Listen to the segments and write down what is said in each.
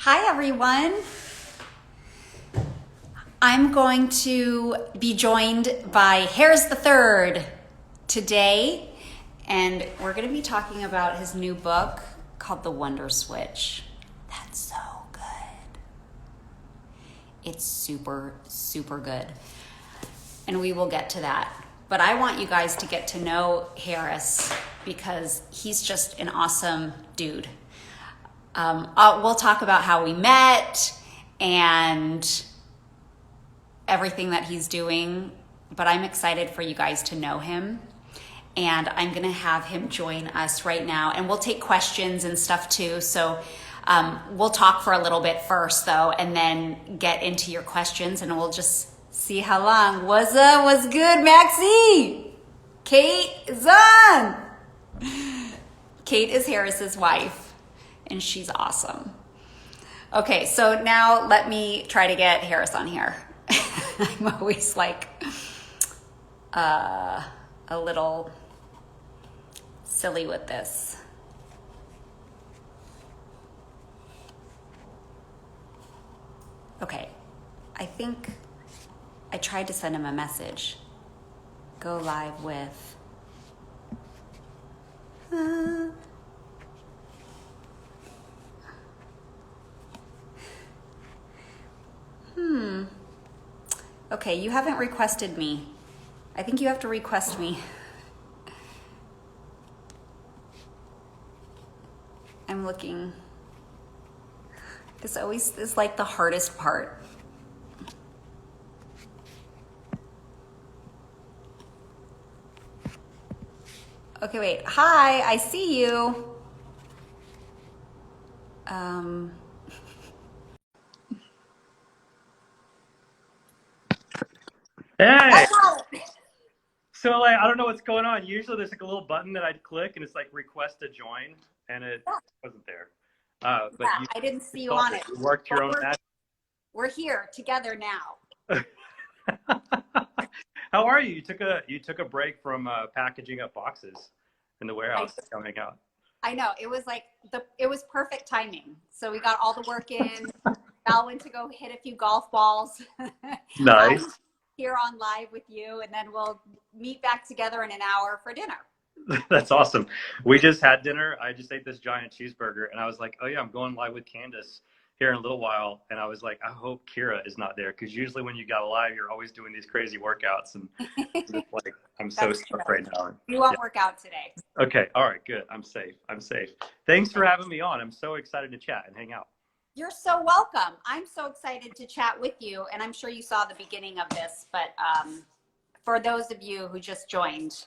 Hi, everyone. I'm going to be joined by Harris the Third today, and we're going to be talking about his new book called The Wonder Switch. That's so good. It's super, super good. And we will get to that. But I want you guys to get to know Harris because he's just an awesome dude. We'll talk about how we met and everything that he's doing, but I'm excited for you guys to know him. And I'm going to have him join us right now, and we'll take questions and stuff too. So we'll talk for a little bit first, though, and then get into your questions, and we'll just see how long. What's up? What's good, Maxie? Kate is on. Kate is Harris's wife, and she's awesome. Okay, so now let me try to get Harris on here. I'm always like a little silly with this. Okay, I think I tried to send him a message. Go live with. Okay, you haven't requested me. I think you have to request me. I'm looking. This always is like the hardest part. Okay, wait. Hi, I see you. Hey, Oh, so like I don't know what's going on. Usually there's like a little button that I'd click and it's like request to join, and it wasn't there. yeah, But you I didn't see you solved on it. it. You worked But your own we're here together now. magic. How are you? You took a break from packaging up boxes in the I warehouse to come hang out. I know it was like it was perfect timing. So we got all the work in. Val went to go hit a few golf balls. I'm Nice. here on live with you, and then we'll meet back together in an hour for dinner. That's awesome. We just had dinner. I just ate this giant cheeseburger, and I was like, "Oh yeah, I'm going live with Candace here in a little while." And I was like, "I hope Kira is not there because usually when you got live, you're always doing these crazy workouts." And just like, I'm so That's stuck true. right now. You Yeah. won't work out today. Okay. All right. Good. I'm safe. I'm safe. Thanks for having me on. I'm so excited to chat and hang out. You're so welcome. I'm so excited to chat with you, and I'm sure you saw the beginning of this, but for those of you who just joined,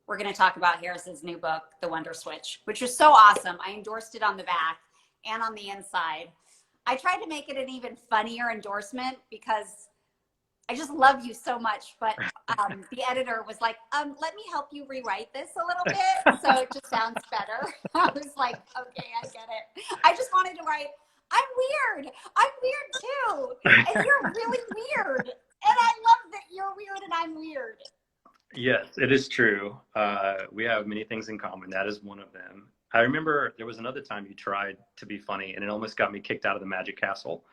we're going to talk about Harris's new book, The Wonder Switch, which is so awesome. I endorsed it on the back and on the inside. I tried to make it an even funnier endorsement because I just love you so much. But the editor was like, let me help you rewrite this a little bit so it just sounds better. I was like, okay, I get it. I just wanted to write, I'm weird. I'm weird too. And you're really weird. And I love that you're weird and I'm weird. Yes, it is true. We have many things in common. That is one of them. I remember there was another time you tried to be funny, and it almost got me kicked out of the Magic Castle.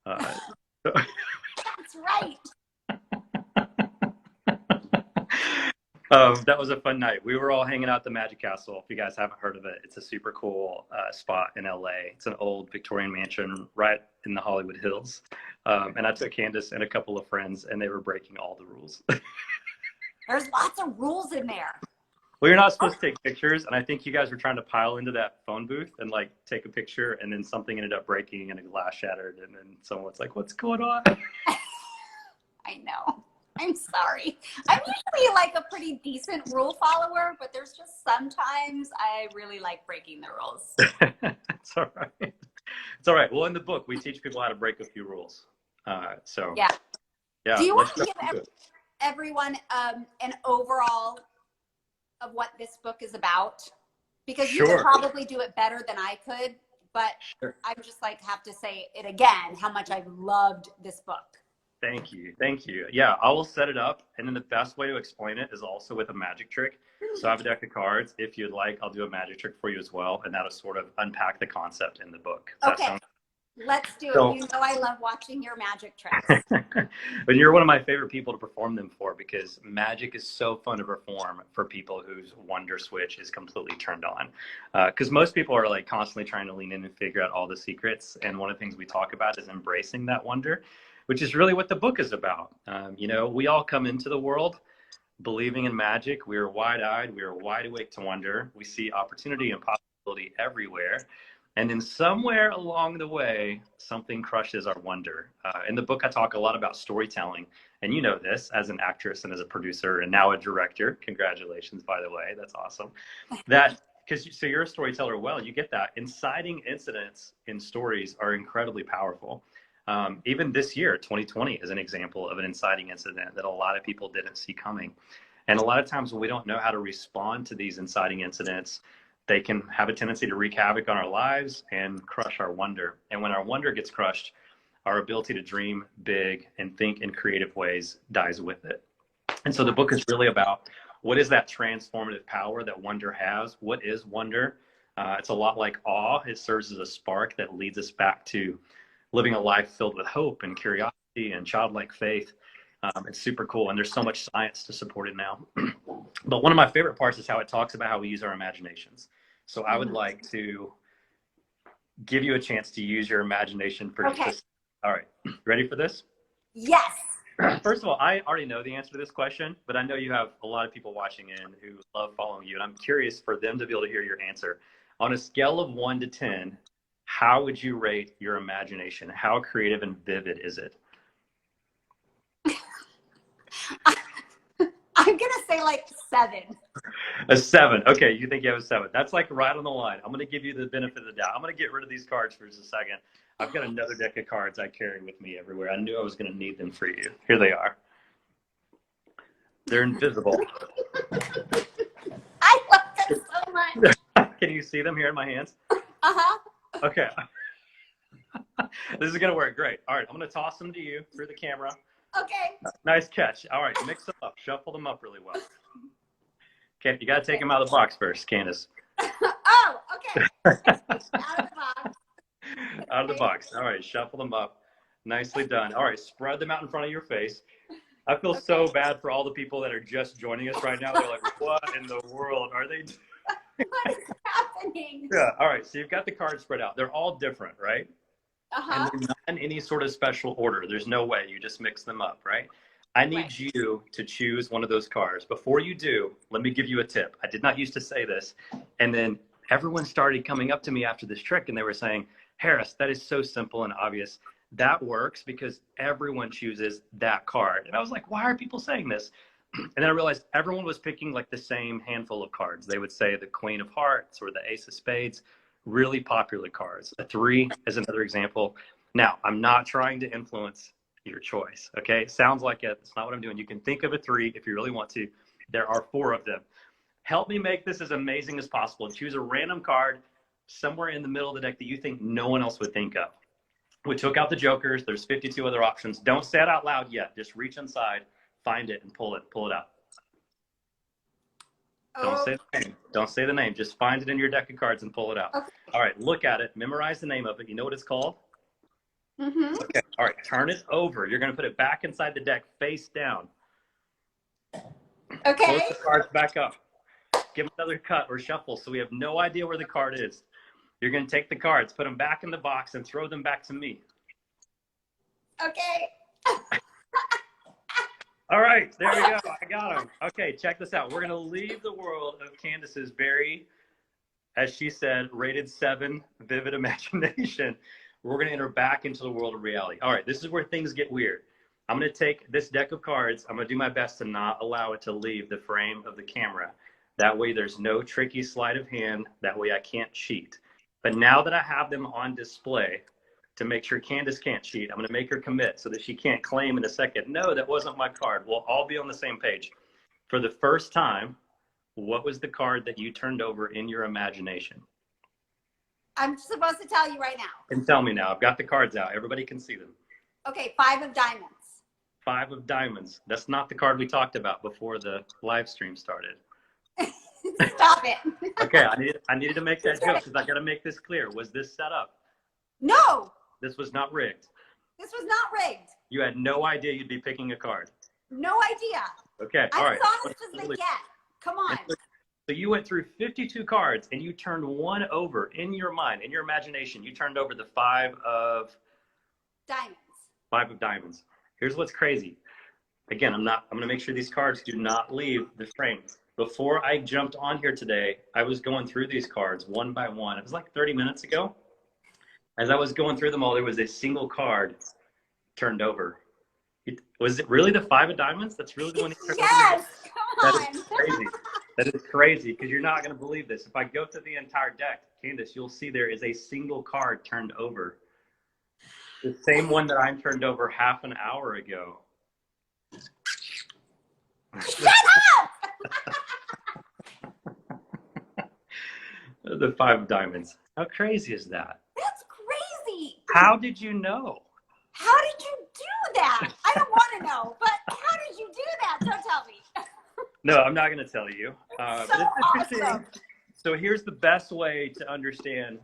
Uh, That's right. That was a fun night. We were all hanging out at the Magic Castle. If you guys haven't heard of it, it's a super cool spot in LA. It's an old Victorian mansion right in the Hollywood Hills. And I took Candace and a couple of friends, and they were breaking all the rules. There's lots of rules in there. Well, you're not supposed to take pictures, and I think you guys were trying to pile into that phone booth and like take a picture, and then something ended up breaking and a glass shattered, and then someone was like, "What's going on?" I know. I'm sorry. I'm usually like a pretty decent rule follower, but there's just sometimes I really like breaking the rules. It's all right. It's all right. Well, in the book, we teach people how to break a few rules. So Yeah. yeah, Do you let's want to give everyone an overall of what this book is about? Because you could Sure. probably do it better than I could, but Sure. I'm just like have to say it again how much I loved this book. Thank you. Thank you. Yeah, I will set it up. And then the best way to explain it is also with a magic trick. So I have a deck of cards. If you'd like, I'll do a magic trick for you as well. And that'll sort of unpack the concept in the book. Does that Okay. sound Let's do it. So, You know I love watching your magic tricks. but you're one of my favorite people to perform them for because magic is so fun to perform for people whose wonder switch is completely turned on. Because most people are like constantly trying to lean in and figure out all the secrets. And one of the things we talk about is embracing that wonder, which is really what the book is about. We all come into the world believing in magic. We are wide-eyed. We are wide awake to wonder. We see opportunity and possibility everywhere. And then somewhere along the way, something crushes our wonder. In the book, I talk a lot about storytelling. And you know this as an actress and as a producer and now a director. Congratulations, by the way. That's awesome. So you're a storyteller. Well, you get that. Inciting incidents in stories are incredibly powerful. Even this year, 2020, is an example of an inciting incident that a lot of people didn't see coming. And a lot of times when we don't know how to respond to these inciting incidents, they can have a tendency to wreak havoc on our lives and crush our wonder. And when our wonder gets crushed, our ability to dream big and think in creative ways dies with it. And so the book is really about what is that transformative power that wonder has? What is wonder? It's a lot like awe. It serves as a spark that leads us back to living a life filled with hope and curiosity and childlike faith. It's super cool. And there's so much science to support it now. But one of my favorite parts is how it talks about how we use our imaginations. So I would like to give you a chance to use your imagination for just all right. Ready for this? Yes. First of all, I already know the answer to this question, but I know you have a lot of people watching in who love following you. And I'm curious for them to be able to hear your answer. On a scale of 1 to 10, how would you rate your imagination? How creative and vivid is it? I'm going to say like 7. A 7. Okay, you think you have a 7. That's like right on the line. I'm going to give you the benefit of the doubt. I'm going to get rid of these cards for just a second. I've got another deck of cards I carry with me everywhere. I knew I was going to need them for you. Here they are. They're invisible. I love them so much. Can you see them here in my hands? Uh-huh. Okay. This is going to work great. All right, I'm going to toss them to you through the camera. Okay. Nice catch. All right, mix them up. Shuffle them up really well. Okay, you got to take them out of the box first, Candace. Oh, okay. Out of the box. Out of the box. All right, shuffle them up. Nicely done. All right, spread them out in front of your face. I feel so bad for all the people that are just joining us right now. They're like, what in the world are they doing? What is happening? Yeah, all right, so you've got the cards spread out. They're all different, right? Uh-huh. And they're not in any sort of special order. There's no way. You just mix them up, right? I need you to choose one of those cards. Before you do, let me give you a tip. I did not used to say this. And then everyone started coming up to me after this trick and they were saying, Harris, that is so simple and obvious. That works because everyone chooses that card. And I was like, why are people saying this? And then I realized everyone was picking like the same handful of cards. They would say the Queen of Hearts or the Ace of Spades, really popular cards. A 3 is another example. Now, I'm not trying to influence your choice, okay? It sounds like it. It's not what I'm doing. You can think of a 3 if you really want to. There are 4 of them. Help me make this as amazing as possible. Choose a random card somewhere in the middle of the deck that you think no one else would think of. We took out the jokers. There's 52 other options. Don't say it out loud yet. Just reach inside, find it, and pull it out. Don't say the name. Don't say the name. Just find it in your deck of cards and pull it out. Okay. All right, look at it. Memorize the name of it. You know what it's called? Mm-hmm. Okay. All right, turn it over. You're going to put it back inside the deck face down. Okay. Close the cards back up. Give them another cut or shuffle so we have no idea where the card is. You're going to take the cards, put them back in the box, and throw them back to me. Okay. All right, there we go. I got them. Okay, check this out. We're going to leave the world of Candace's very, as she said, rated 7 vivid imagination. We're going to enter back into the world of reality. All right, this is where things get weird. I'm going to take this deck of cards. I'm going to do my best to not allow it to leave the frame of the camera. That way there's no tricky sleight of hand. That way I can't cheat. But now that I have them on display, to make sure Candace can't cheat, I'm going to make her commit so that she can't claim in a second, no, that wasn't my card. We'll all be on the same page. For the first time, what was the card that you turned over in your imagination? I'm supposed to tell you right now. And tell me now. I've got the cards out. Everybody can see them. Okay, 5 of diamonds. 5 of diamonds. That's not the card we talked about before the live stream started. Stop it. Okay, I needed to make that joke because I got to make this clear. Was this set up? No. This was not rigged. This was not rigged. You had no idea you'd be picking a card. No idea. Okay, all I'm right. as honest as they get. Come on. So you went through 52 cards and you turned one over in your mind, in your imagination. You turned over the five of diamonds. Here's what's crazy. Again, I'm going to make sure these cards do not leave the frame. Before I jumped on here today, I was going through these cards one by one. It was like 30 minutes ago. As I was going through them all, there was a single card turned over. Was it really the five of diamonds? That's really the one he turned over? Yes, come on. That is crazy. That is crazy, because you're not going to believe this. If I go through the entire deck, Candace, you'll see there is a single card turned over. The same one that I turned over half an hour ago. Shut up! The five of diamonds. How crazy is that? That's crazy. How did you know? How did you do that? I don't want to know, but how did you do that? Don't tell me. No, I'm not going to tell you. So but it's interesting. awesome. So here's the best way to understand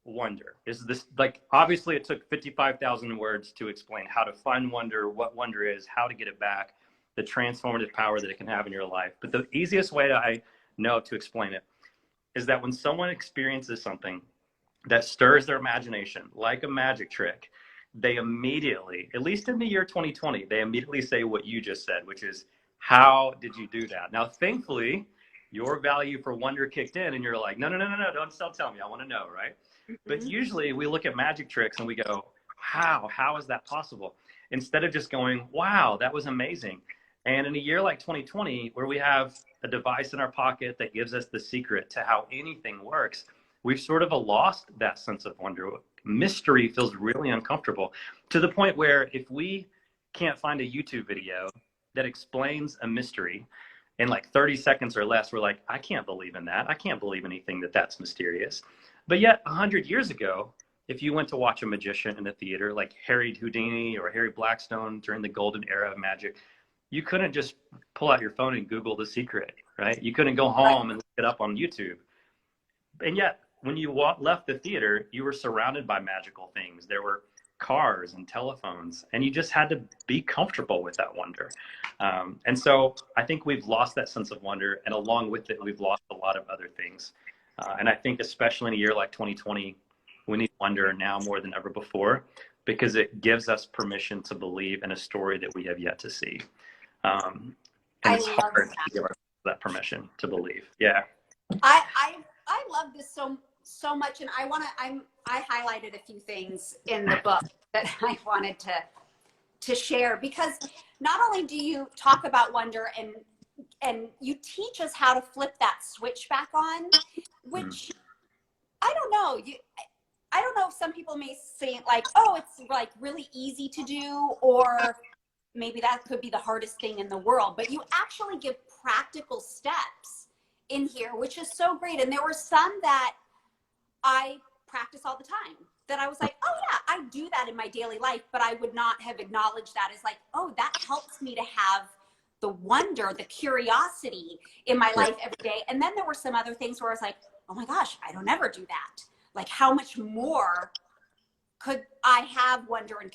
wonder. Is this, like, obviously it took 55,000 words to explain how to find wonder, what wonder is, how to get it back, the transformative power that it can have in your life. But the easiest way I know to explain it is that when someone experiences something that stirs their imagination, like a magic trick, they immediately, at least in the year 2020, they immediately say what you just said, which is, how did you do that? Now, thankfully, your value for wonder kicked in and you're like, no, don't still tell me. I want to know, right? Mm-hmm. But usually we look at magic tricks and we go, how is that possible? Instead of just going, wow, that was amazing. And in a year like 2020, where we have a device in our pocket that gives us the secret to how anything works, we've sort of lost that sense of wonder. Mystery feels really uncomfortable, to the point where if we can't find a YouTube video that explains a mystery in like 30 seconds or less, we're like, I can't believe in that. I can't believe anything that's mysterious. But yet 100 years ago, if you went to watch a magician in a theater like Harry Houdini or Harry Blackstone during the golden era of magic, you couldn't just pull out your phone and Google the secret, right? You couldn't go home and look it up on YouTube. And yet, when you left the theater, you were surrounded by magical things. There were cars and telephones, and you just had to be comfortable with that wonder. And so I think we've lost that sense of wonder, and along with it, we've lost a lot of other things. And I think especially in a year like 2020, we need wonder now more than ever before, because it gives us permission to believe in a story that we have yet to see. And it's hard to give ourselves that permission to believe. Yeah. I love this so much, and I highlighted a few things in the book that I wanted to share, because not only do you talk about wonder and you teach us how to flip that switch back on, which I don't know. I don't know if some people may say like, oh, it's like really easy to do, or maybe that could be the hardest thing in the world, but you actually give practical steps in here, which is so great. And there were some that I practice all the time that I was like, oh yeah, I do that in my daily life, but I would not have acknowledged that as like, oh, that helps me to have the wonder, the curiosity in my life every day. And then there were some other things where I was like, oh my gosh, I don't ever do that. Like, how much more could I have wonder and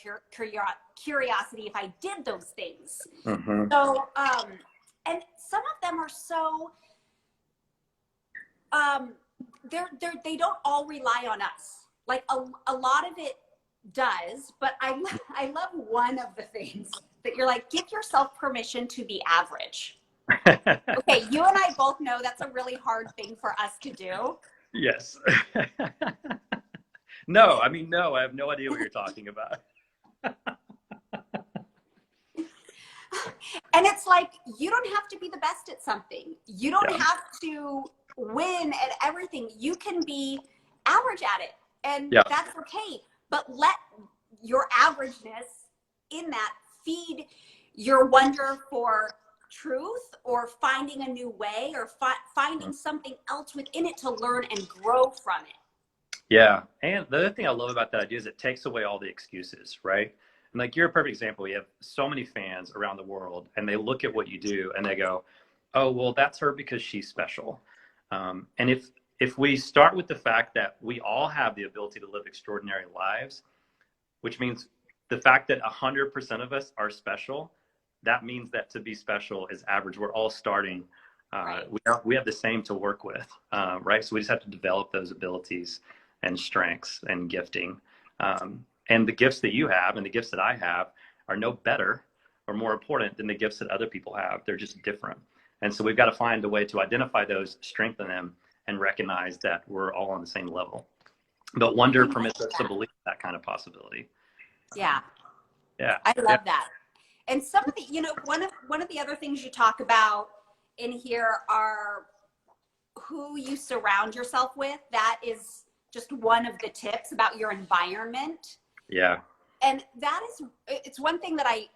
curiosity if I did those things? Mm-hmm. So, and some of them are so, they don't all rely on us. Like a lot of it does, but I love one of the things that you're like, give yourself permission to be average. Okay, you and I both know that's a really hard thing for us to do. Yes. No, I have no idea what you're talking about. And it's like, you don't have to be the best at something. You don't have to win at everything. You can be average at it, and that's okay. But let your averageness in that feed your wonder for truth, or finding a new way, or finding something else within it to learn and grow from it. Yeah. And the other thing I love about that idea is it takes away all the excuses, right? And like, you're a perfect example. You have so many fans around the world, and they look at what you do and they go, oh, well, that's her because she's special. And if we start with the fact that we all have the ability to live extraordinary lives, which means the fact that 100% of us are special, that means that to be special is average. We're all starting. Right. We have the same to work with, right? So we just have to develop those abilities and strengths and gifting. And the gifts that you have and the gifts that I have are no better or more important than the gifts that other people have. They're just different. And so we've got to find a way to identify those, strengthen them, and recognize that we're all on the same level. But wonder permits us to believe that kind of possibility. Yeah. Yeah. I love that. And some of the, you know, one of the other things you talk about in here are who you surround yourself with. That is just one of the tips about your environment. Yeah. And that is, it's one thing that I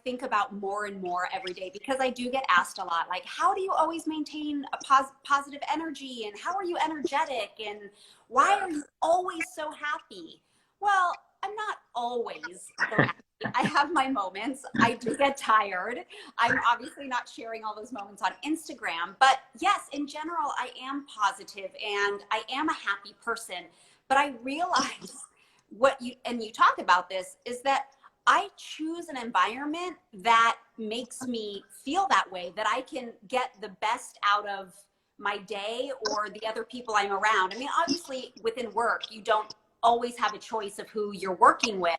think about more and more every day, because I do get asked a lot, like, how do you always maintain a positive energy? And how are you energetic? And why are you always so happy? Well, I'm not always so happy. I have my moments. I do get tired. I'm obviously not sharing all those moments on Instagram, but yes, in general, I am positive and I am a happy person. But I realize you talk about this, is that I choose an environment that makes me feel that way, that I can get the best out of my day or the other people I'm around. I mean, obviously within work, you don't always have a choice of who you're working with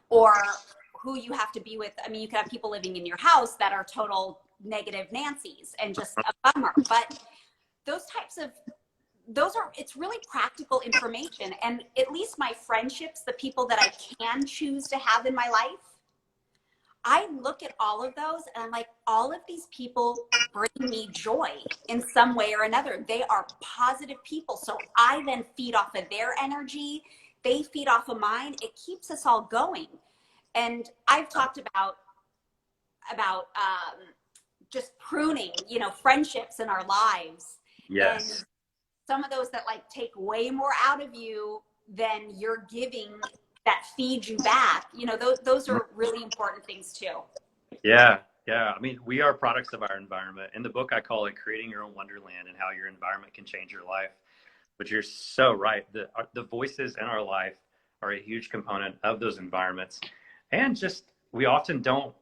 or who you have to be with. I mean, you could have people living in your house that are total negative Nancy's and just a bummer, but it's really practical information. And at least my friendships, the people that I can choose to have in my life, I look at all of those and I'm like, all of these people bring me joy in some way or another. They are positive people. So I then feed off of their energy. They feed off of mine. It keeps us all going. And I've talked about just pruning, you know, friendships in our lives. Yes. And some of those that like take way more out of you than you're giving, that feed you back. You know, those are really important things too. Yeah. Yeah. I mean, we are products of our environment. In the book, I call it Creating Your Own Wonderland and how your environment can change your life. But you're so right. The voices in our life are a huge component of those environments. And just, we often don't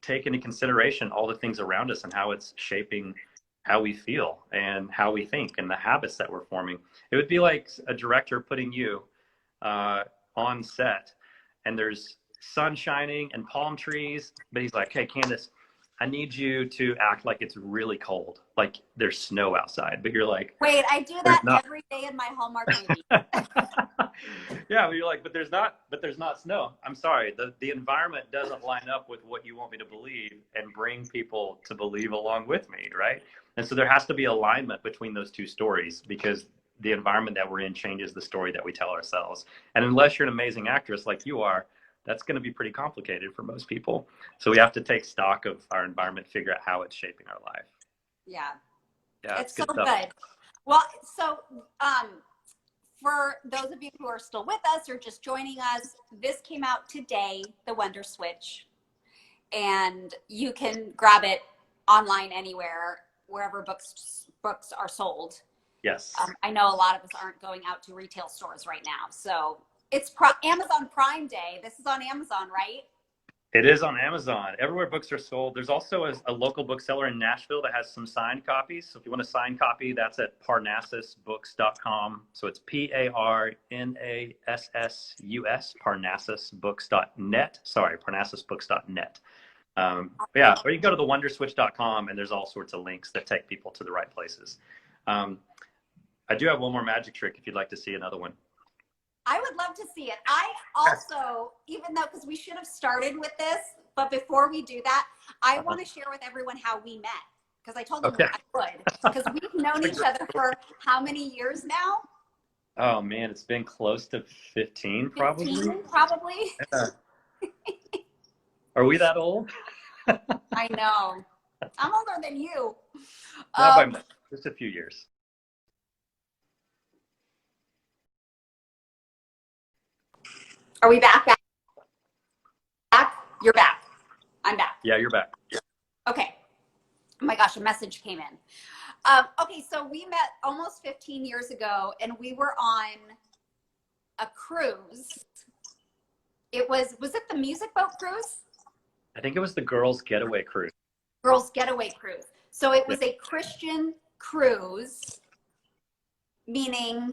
take into consideration all the things around us and how it's shaping how we feel and how we think and the habits that we're forming. It would be like a director putting you on set and there's sun shining and palm trees, but he's like, hey, Candace, I need you to act like it's really cold, like there's snow outside. But you're like, wait, I do that every day in my Hallmark movie. Yeah, but you're like, but there's not snow. I'm sorry, the environment doesn't line up with what you want me to believe and bring people to believe along with me, right? And so there has to be alignment between those two stories, because the environment that we're in changes the story that we tell ourselves. And unless you're an amazing actress like you are, that's going to be pretty complicated for most people. So we have to take stock of our environment, figure out how it's shaping our life. Yeah. Yeah, It's so good. Well, so for those of you who are still with us or just joining us, this came out today, The Wonder Switch. And you can grab it online anywhere, wherever books are sold. Yes. I know a lot of us aren't going out to retail stores right now. So it's Amazon Prime Day. This is on Amazon, right? It is on Amazon. Everywhere books are sold. There's also a local bookseller in Nashville that has some signed copies. So if you want a signed copy, that's at parnassusbooks.com. So it's PARNASSUS, parnassusbooks.net. Sorry, parnassusbooks.net. Yeah, or you can go to thewonderswitch.com and there's all sorts of links that take people to the right places. I do have one more magic trick if you'd like to see another one. I would love to see it. I also, even though, because we should have started with this, but before we do that, I want to share with everyone how we met. Because I told them I would. Because we've known each other for how many years now? Oh man, it's been close to 15 probably. 15 probably. Yeah. Are we that old? I know. I'm older than you. Not by much, just a few years. Are we back? Back? You're back. I'm back. Yeah, you're back. Yeah. Okay. Oh my gosh, a message came in. Okay, so we met almost 15 years ago, and we were on a cruise was it the Music Boat Cruise? I think it was the Girls Getaway Cruise. Girls Getaway Cruise. So it Yeah. was a Christian cruise, meaning,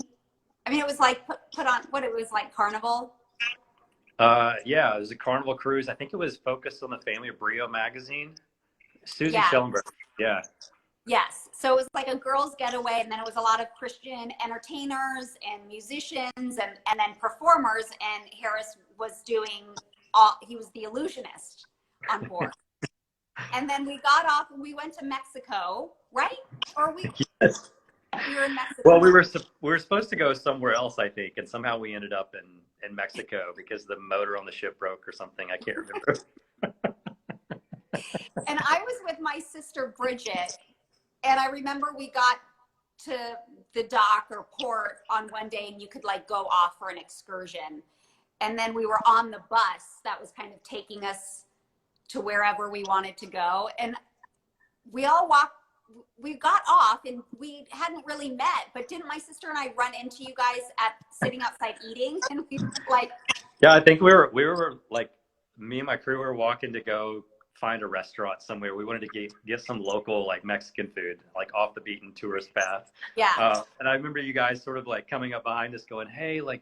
I mean, it was like put on, what it was like Carnival. Yeah, it was a Carnival cruise. I think it was focused on the family of Bure magazine. Susie Yeah. Schellenberg. Yeah. Yes. So it was like a girls' getaway, and then it was a lot of Christian entertainers and musicians and then performers. And Harris was doing he was the illusionist on board. And then we got off and we went to Mexico, right? Or Yes. we were in Mexico. Well, we were supposed to go somewhere else, I think, and somehow we ended up in Mexico because the motor on the ship broke or something. I can't remember. And I was with my sister Bridget, and I remember we got to the dock or port on one day, and you could like go off for an excursion. And then we were on the bus that was kind of taking us to wherever we wanted to go. And we got off and we hadn't really met, but didn't my sister and I run into you guys at sitting outside eating? And we were like, Yeah, I think we were like, me and my crew were walking to go find a restaurant somewhere. We wanted to get some local like Mexican food, like off the beaten tourist path. yeah. And I remember you guys sort of like coming up behind us going, hey, like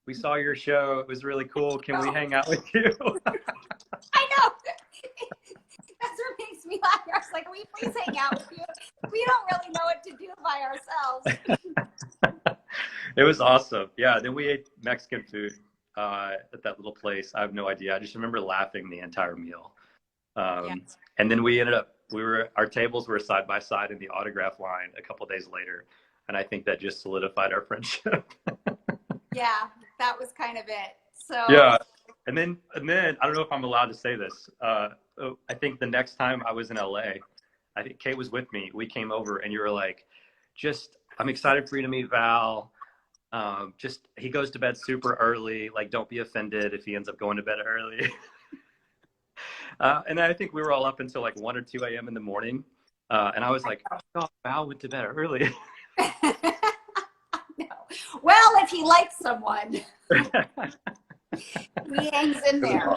we saw your show. It was really cool. Can we hang out with you? I know. That's what makes me laugh. I was like, can we please hang out with you? We don't really know what to do by ourselves. It was awesome. Yeah. Then we ate Mexican food at that little place. I have no idea. I just remember laughing the entire meal. And then we ended up, our tables were side by side in the autograph line a couple of days later. And I think that just solidified our friendship. Yeah, that was kind of it. So yeah. And then I don't know if I'm allowed to say this. I think the next time I was in LA, I think Kate was with me. We came over and you were like, I'm excited for you to meet Val. He goes to bed super early. Like, don't be offended if he ends up going to bed early. And I think we were all up until like 1 or 2 a.m. in the morning. And I was like, oh, Val went to bed early. no. Well, if he likes someone, he hangs in there.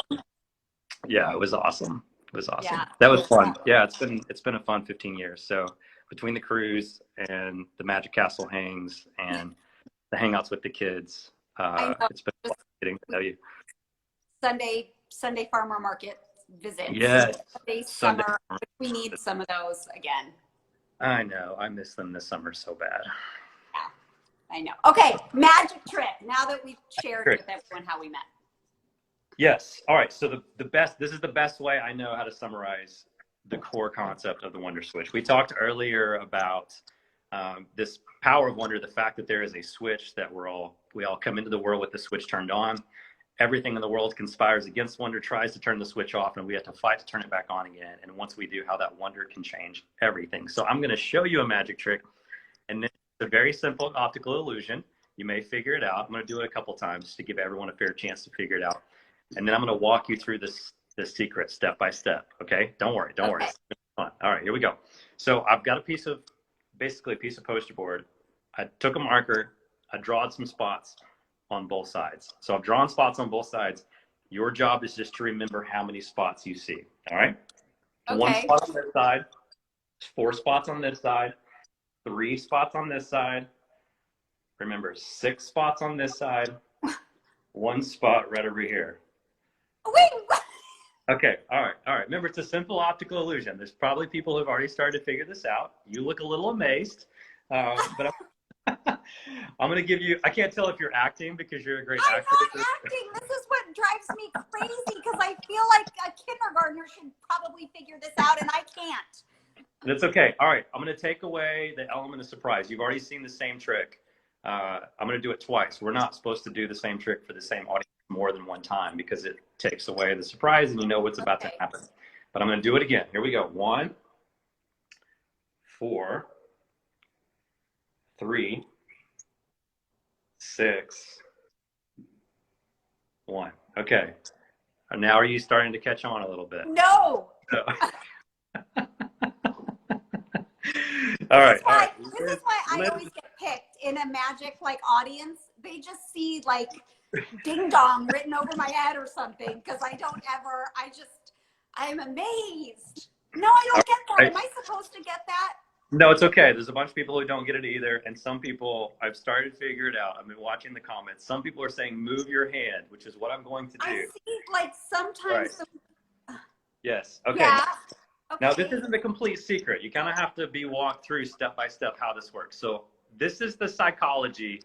Yeah, it was awesome. It was awesome. Yeah. That was fun. Yeah, it's been a fun 15 years. So between the cruise and the Magic Castle hangs and the hangouts with the kids, it's been fun getting to know you. Sunday farmer market visits. Yes. Sunday summer. We need some of those again. I know. I miss them this summer so bad. Yeah, I know. Okay, magic trick. Now that we've shared with everyone how we met. Yes. All right. So this is the best way I know how to summarize the core concept of the Wonder Switch. We talked earlier about this power of wonder, the fact that there is a switch that we all come into the world with the switch turned on. Everything in the world conspires against wonder, tries to turn the switch off, and we have to fight to turn it back on again. And once we do, how that wonder can change everything. So I'm going to show you a magic trick, and it's a very simple optical illusion. You may figure it out. I'm going to do it a couple times to give everyone a fair chance to figure it out. And then I'm going to walk you through the secret step by step. Okay? Don't worry. It's fun. All right, here we go. So I've got basically a piece of poster board. I took a marker. I drawed some spots on both sides. So I've drawn spots on both sides. Your job is just to remember how many spots you see. All right? Okay. 1 spot on this side, 4 spots on this side, 3 spots on this side. Remember, 6 spots on this side, 1 spot right over here. Wait, what? Okay, all right. Remember, it's a simple optical illusion. There's probably people who have already started to figure this out. You look a little amazed, but I'm going to give you, I can't tell if you're acting because you're a great actor. I'm not acting. This is what drives me crazy because I feel like a kindergartner should probably figure this out and I can't. That's okay. All right. I'm going to take away the element of surprise. You've already seen the same trick. I'm going to do it twice. We're not supposed to do the same trick for the same audience more than 1 time because it takes away the surprise and you know what's about to happen. But I'm going to do it again. Here we go. 1, 4, 3, 6, 1. Okay. Now are you starting to catch on a little bit? No. So. All right. This is why I always get picked in a magic like audience. They just see like ding dong written over my head or something, because I'm amazed. No, I don't get that. Am I supposed to get that? No, it's okay. There's a bunch of people who don't get it either. And some people, I've started to figure it out. I've been watching the comments. Some people are saying, move your hand, which is what I'm going to do. I see, like, sometimes. Right. Yes. Okay. Yeah. Now, Okay. this isn't the complete secret. You kind of have to be walked through step by step how this works. So this is the psychology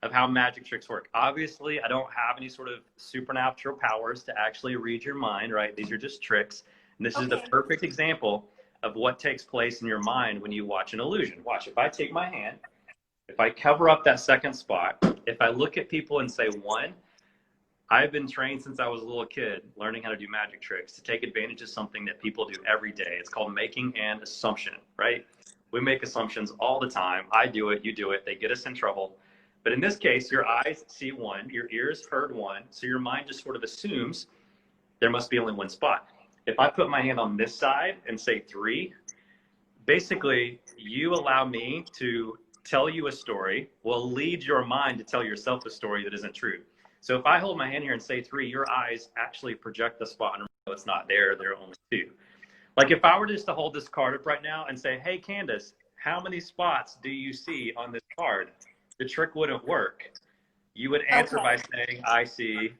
of how magic tricks work. Obviously, I don't have any sort of supernatural powers to actually read your mind, right? These are just tricks. And this is the perfect example of what takes place in your mind when you watch an illusion. Watch, if I take my hand, if I cover up that second spot, if I look at people and say, one, I've been trained since I was a little kid learning how to do magic tricks to take advantage of something that people do every day. It's called making an assumption, right? We make assumptions all the time. I do it, you do it, they get us in trouble. But in this case, your eyes see one, your ears heard one, so your mind just sort of assumes there must be only one spot. If I put my hand on this side and say three, basically you allow me to tell you a story, will lead your mind to tell yourself a story that isn't true. So if I hold my hand here and say three, your eyes actually project the spot and know it's not there, there are only two. Like if I were just to hold this card up right now and say, hey, Candace, how many spots do you see on this card? The trick wouldn't work. You would answer by saying, I see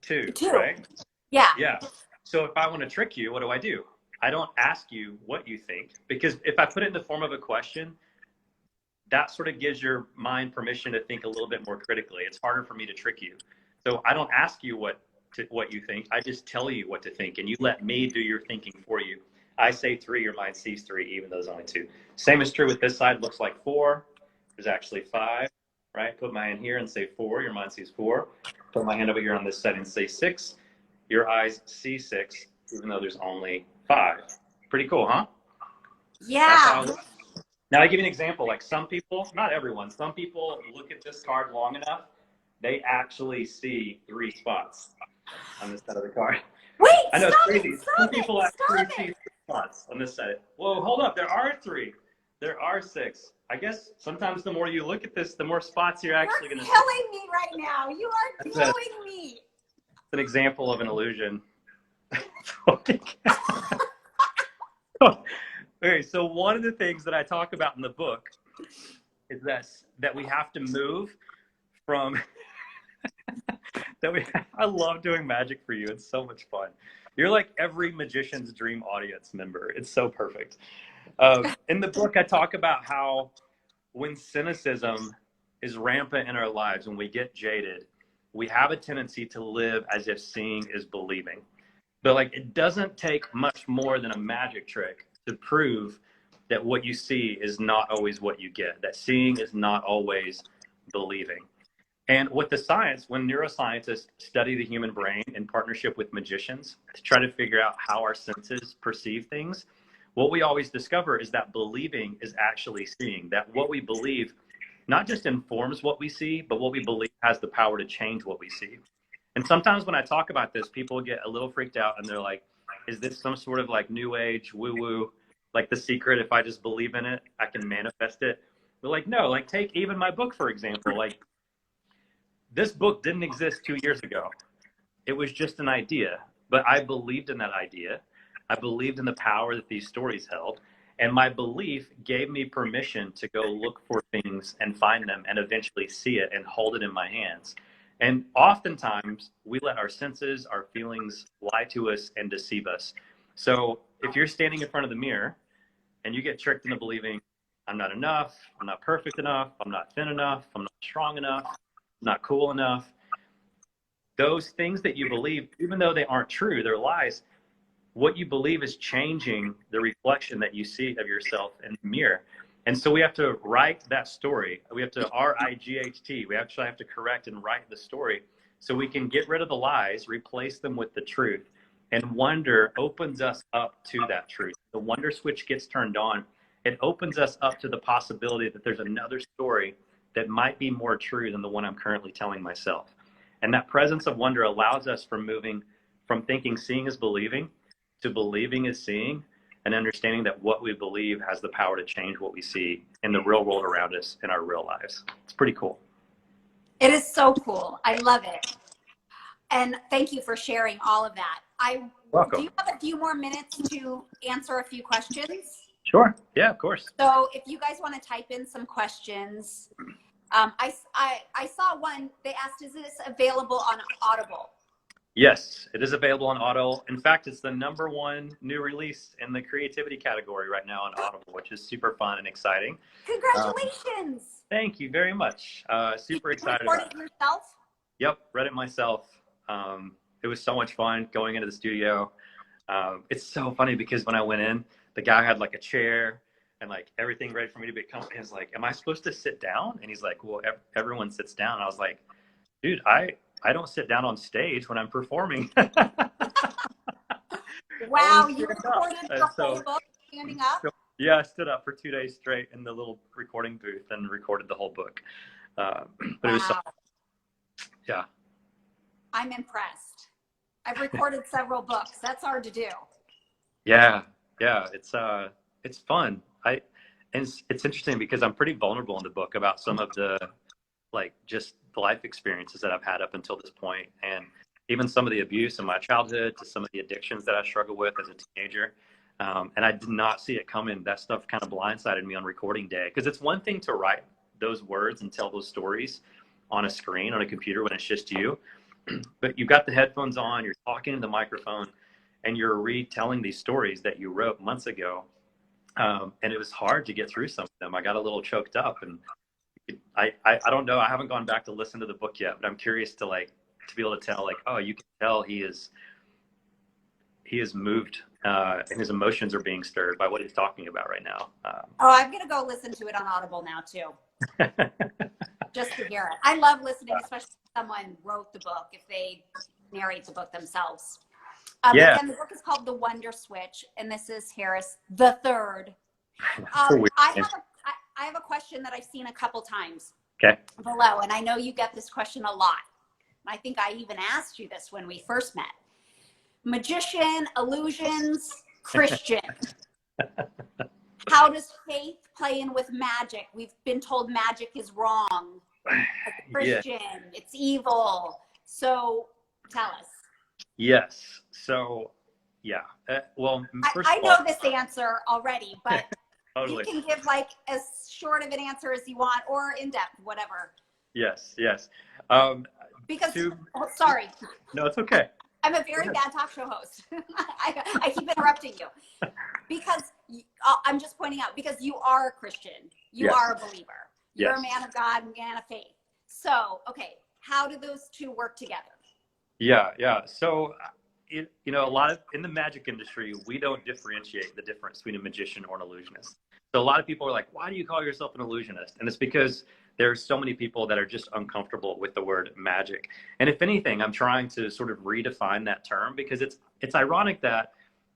two, right? Yeah. Yeah. So if I want to trick you, what do? I don't ask you what you think, because if I put it in the form of a question, that sort of gives your mind permission to think a little bit more critically. It's harder for me to trick you. So I don't ask you what you think. I just tell you what to think, and you let me do your thinking for you. I say three, your mind sees three, even though there's only two. Same is true with this side. Looks like four. There's actually five, right? Put my hand here and say four. Your mind sees four. Put my hand over here on this side and say six. Your eyes see six, even though there's only five. Pretty cool, huh? Yeah. Now, I give you an example. Like some people, not everyone, some people look at this card long enough, they actually see three spots on this side of the card. Wait, I know, stop it's crazy. it, stop Some people it, actually stop see it. three spots on this side. Whoa, hold up. There are three. There are six. I guess sometimes the more you look at this, the more spots you're actually going to see. You're killing me right now. You are killing me. It's an example of an illusion. Okay, so one of the things that I talk about in the book is that we have to move from I love doing magic for you. It's so much fun. You're like every magician's dream audience member. It's so perfect. In the book, I talk about how when cynicism is rampant in our lives, when we get jaded, we have a tendency to live as if seeing is believing. But like, it doesn't take much more than a magic trick to prove that what you see is not always what you get, that seeing is not always believing. And with the science, when neuroscientists study the human brain in partnership with magicians to try to figure out how our senses perceive things, what we always discover is that believing is actually seeing, that what we believe not just informs what we see, but what we believe has the power to change what we see. And sometimes when I talk about this, people get a little freaked out and they're like, is this some sort of like new age woo-woo, like The Secret? If I just believe in it, I can manifest it. They're like, no, like take even my book, for example. Like this book didn't exist 2 years ago. It was just an idea, but I believed in that idea. I believed in the power that these stories held. And my belief gave me permission to go look for things and find them and eventually see it and hold it in my hands. And oftentimes we let our senses, our feelings lie to us and deceive us. So if you're standing in front of the mirror and you get tricked into believing, I'm not enough, I'm not perfect enough, I'm not thin enough, I'm not strong enough, I'm not cool enough, those things that you believe, even though they aren't true, they're lies, what you believe is changing the reflection that you see of yourself in the mirror. And so we have to write that story. We have to R-I-G-H-T. We actually have to correct and write the story so we can get rid of the lies, replace them with the truth. And wonder opens us up to that truth. The wonder switch gets turned on. It opens us up to the possibility that there's another story that might be more true than the one I'm currently telling myself. And that presence of wonder allows us from moving from thinking seeing is believing to believing is seeing, and understanding that what we believe has the power to change what we see in the real world around us in our real lives. It's pretty cool. It is so cool. I love it. And thank you for sharing all of that. Do Welcome. you have a few more minutes to answer a few questions? Sure. Yeah, of course. So if you guys want to type in some questions, I saw one. They asked, "Is this available on Audible?" Yes, it is available on Audible. In fact, it's the #1 new release in the creativity category right now on Audible, which is super fun and exciting. Um, Congratulations! Thank you very much. Did Super you excited record about it it. yourself? Yep, read it myself. It was so much fun going into the studio. It's so funny because when I went in, the guy had like a chair and like everything ready for me to become. I was like, "Am I supposed to sit down?" And he's like, "Well, everyone sits down." And I was like, "Dude, I don't sit down on stage when I'm performing." I want Wow, to you stand up. recorded And the whole book standing up? yeah, I stood up for 2 days straight in the little recording booth and recorded the whole book. But it was so, Wow, yeah. I'm impressed. I've recorded several books. That's hard to do. Yeah, yeah, it's fun. And it's interesting because I'm pretty vulnerable in the book about some of the like just the life experiences that I've had up until this point, and even some of the abuse in my childhood to some of the addictions that I struggled with as a teenager. And I did not see it coming. That stuff kind of blindsided me on recording day because it's one thing to write those words and tell those stories on a screen on a computer when it's just you, but you've got the headphones on, you're talking to the microphone, and you're retelling these stories that you wrote months ago. And it was hard to get through some of them. I got a little choked up, and I don't know. I haven't gone back to listen to the book yet, but I'm curious to like to be able to tell like, oh, you can tell he is moved, and his emotions are being stirred by what he's talking about right now. Oh, I'm going to go listen to it on Audible now, too, just to hear it. I love listening, especially if someone wrote the book, if they narrate the book themselves. Yeah, Again, the book is called The Wonder Switch, and this is Harris the Third. it's a weird name. I have a question that I've seen a couple times Okay. below, and I know you get this question a lot. I think I even asked you this when we first met. Magician, illusions, Christian. How does faith play in with magic? We've been told magic is wrong. Christian, yeah. It's evil. So tell us. Yes. So, yeah. Well, first I of all, know this answer already, but totally. You can give like as short of an answer as you want or in depth, whatever. Yes. Yes. Because, sorry. No, it's okay. I'm a very bad talk show host. I keep interrupting you because I'm just pointing out because you are a Christian. You are a believer. You're a man of God, man of faith. So, okay, how do those two work together? Yeah, yeah. So, a lot of in the magic industry, we don't differentiate the difference between a magician or an illusionist. So a lot of people are like, why do you call yourself an illusionist? And it's because there's so many people that are just uncomfortable with the word magic. And if anything, I'm trying to sort of redefine that term because it's ironic that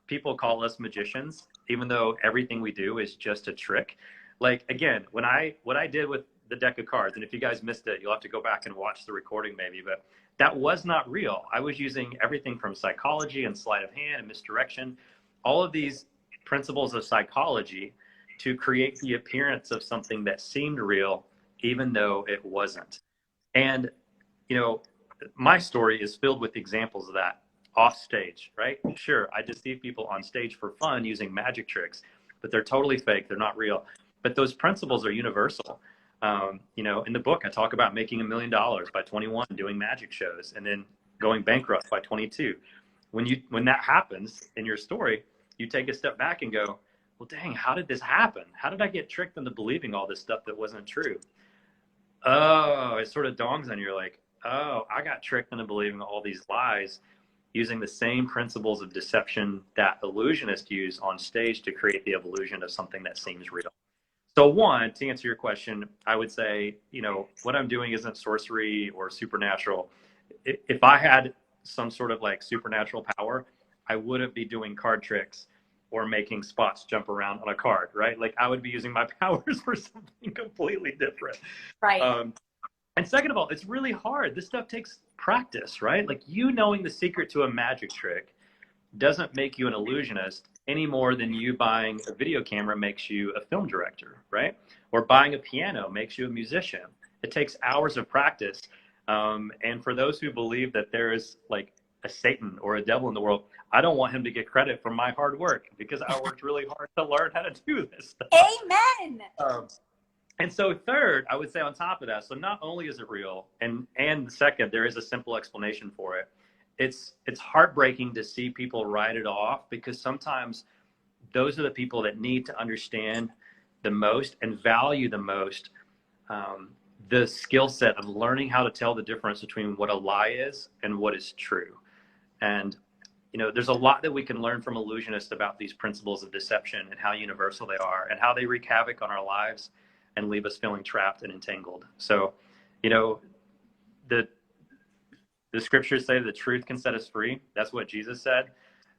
people call us magicians, even though everything we do is just a trick. Like, again, what I did with the deck of cards, and if you guys missed it, you'll have to go back and watch the recording maybe, but that was not real. I was using everything from psychology and sleight of hand and misdirection, all of these principles of psychology to create the appearance of something that seemed real, even though it wasn't. And, my story is filled with examples of that off stage, right? Sure, I deceive people on stage for fun using magic tricks, but they're totally fake. They're not real. But those principles are universal. In the book, I talk about making $1 million by 21, doing magic shows, and then going bankrupt by 22. When that happens in your story, you take a step back and go, well, dang, how did this happen? How did I get tricked into believing all this stuff that wasn't true? Oh, it sort of dawns on you, like, oh, I got tricked into believing all these lies using the same principles of deception that illusionists use on stage to create the illusion of something that seems real. So one, to answer your question, I would say, what I'm doing isn't sorcery or supernatural. If I had some sort of like supernatural power, I wouldn't be doing card tricks or making spots jump around on a card, right? Like I would be using my powers for something completely different. Right. And second of all, it's really hard. This stuff takes practice, right? Like knowing the secret to a magic trick doesn't make you an illusionist any more than you buying a video camera makes you a film director, right? Or buying a piano makes you a musician. It takes hours of practice. And for those who believe that there is like a Satan or a devil in the world, I don't want him to get credit for my hard work, because I worked really hard to learn how to do this stuff. Amen. And so third, I would say on top of that, so not only is it real, and second, there is a simple explanation for it. It's heartbreaking to see people write it off, because sometimes those are the people that need to understand the most and value the most the skill set of learning how to tell the difference between what a lie is and what is true. And there's a lot that we can learn from illusionists about these principles of deception and how universal they are and how they wreak havoc on our lives and leave us feeling trapped and entangled. So, the scriptures say the truth can set us free. That's what Jesus said.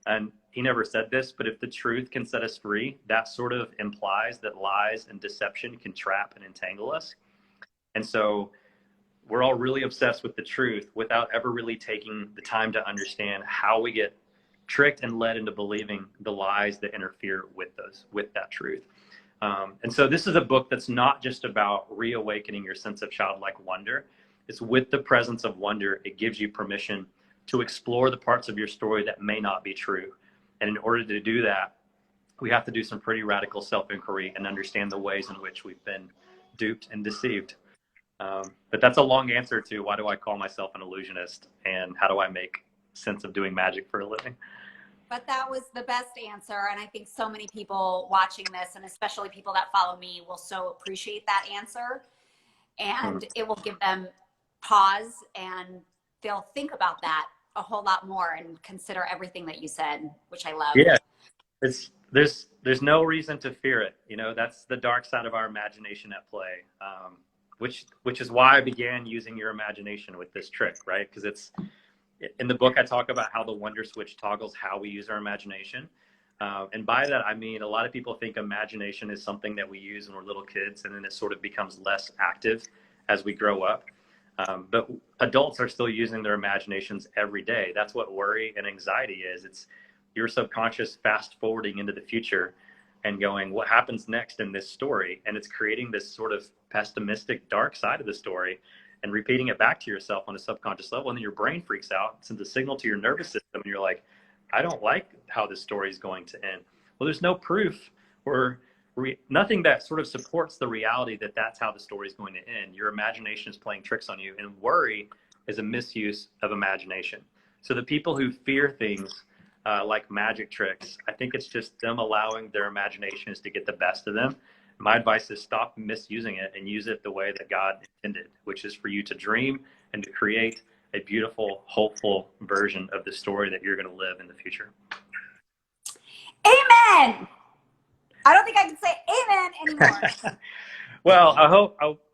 And he never said this, but if the truth can set us free, that sort of implies that lies and deception can trap and entangle us. And so we're all really obsessed with the truth without ever really taking the time to understand how we get tricked and led into believing the lies that interfere with that truth. And so this is a book that's not just about reawakening your sense of childlike wonder. It's with the presence of wonder, it gives you permission to explore the parts of your story that may not be true. And in order to do that, we have to do some pretty radical self-inquiry and understand the ways in which we've been duped and deceived. But that's a long answer to why do I call myself an illusionist and how do I make sense of doing magic for a living? But that was the best answer. And I think so many people watching this, and especially people that follow me, will so appreciate that answer. And it will give them pause, and they'll think about that a whole lot more and consider everything that you said, which I love. Yeah, there's no reason to fear it. That's the dark side of our imagination at play, which is why I began using your imagination with this trick, right? Because it's in the book, I talk about how the wonder switch toggles how we use our imagination. And by that, I mean, a lot of people think imagination is something that we use when we're little kids, and then it sort of becomes less active as we grow up. But adults are still using their imaginations every day. That's what worry and anxiety is. It's your subconscious fast forwarding into the future and going, what happens next in this story? And it's creating this sort of pessimistic, dark side of the story and repeating it back to yourself on a subconscious level. And then your brain freaks out, sends a signal to your nervous system, and you're like, I don't like how this story is going to end. Well, there's no proof or nothing that sort of supports the reality that that's how the story is going to end. Your imagination is playing tricks on you, and worry is a misuse of imagination. So the people who fear things like magic tricks, I think it's just them allowing their imaginations to get the best of them. My advice is stop misusing it and use it the way that God intended, which is for you to dream and to create a beautiful, hopeful version of the story that you're going to live in the future. Amen. I don't think I can say amen anymore. Well,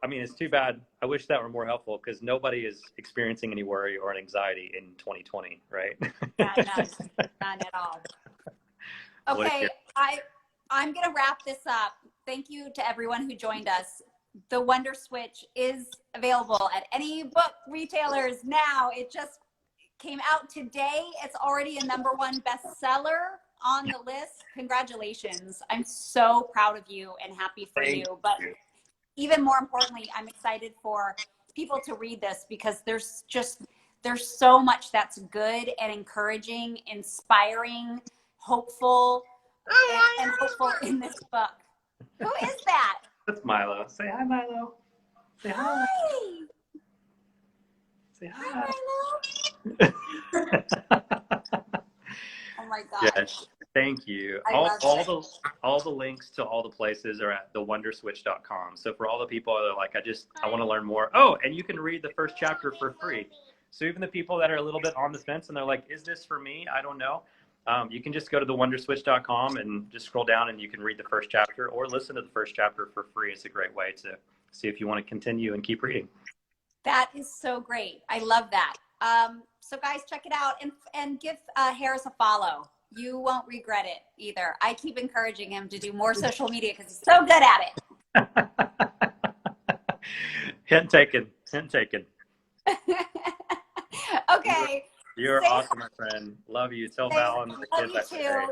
I mean, it's too bad. I wish that were more helpful, because nobody is experiencing any worry or anxiety in 2020, right? Yeah, none at all. Okay, I'm going to wrap this up. Thank you to everyone who joined us. The Wonder Switch is available at any book retailers now. It just came out today. It's already a #1 bestseller on the list. Congratulations. I'm so proud of you and happy for you. But even more importantly, I'm excited for people to read this, because there's so much that's good and encouraging, inspiring, hopeful, and hopeful in this book. Who is that? That's Milo. Say hi, Milo. Say hi. Hi. Say Hi, hi. Milo. Oh my gosh. Yes, thank you. All the links to all the places are at thewonderswitch.com. So for all the people that are like, I want to learn more. Oh, and you can read the first chapter for free. So even the people that are a little bit on the fence and they're like, is this for me? I don't know. You can just go to thewonderswitch.com and just scroll down, and you can read the first chapter or listen to the first chapter for free. It's a great way to see if you want to continue and keep reading. That is so great. I love that. So guys, check it out and give Harris a follow. You won't regret it either. I keep encouraging him to do more social media because he's so good at it. Hint taken. Okay. You're awesome, my friend. Love you. Tell Val and the kids I say great.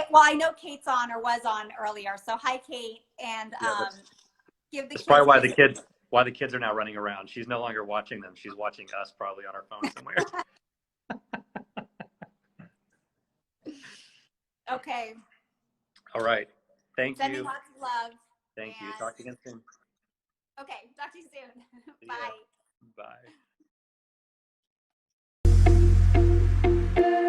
Well, I know Kate's on or was on earlier. So hi, Kate, and give the kids. That's probably why the kids. why the kids are now running around. She's no longer watching them. She's watching us probably on our phone somewhere. Okay. All right. Thank Send me you. lots of love. Thank you. Talk to you again soon. Okay. Talk to you soon. See Bye. ya. Bye.